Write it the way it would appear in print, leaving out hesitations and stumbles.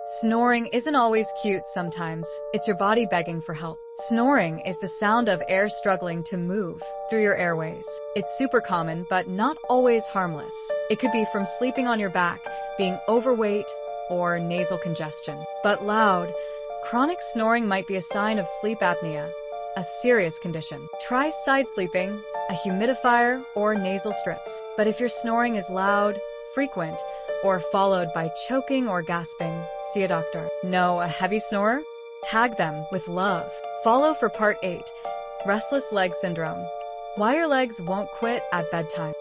Snoring isn't always cute sometimes. It's your body begging for help. Snoring is the sound of air struggling to move through your airways. It's super common, but not always harmless. It could be from sleeping on your back, being overweight, or nasal congestion. But loud, chronic snoring might be a sign of sleep apnea, a serious condition. Try side sleeping, a humidifier, or nasal strips. But if your snoring is loud, frequent, or followed by choking or gasping, see a doctor. Know a heavy snorer? Tag them with love. Follow for part 8, Restless Leg Syndrome. Why your legs won't quit at bedtime.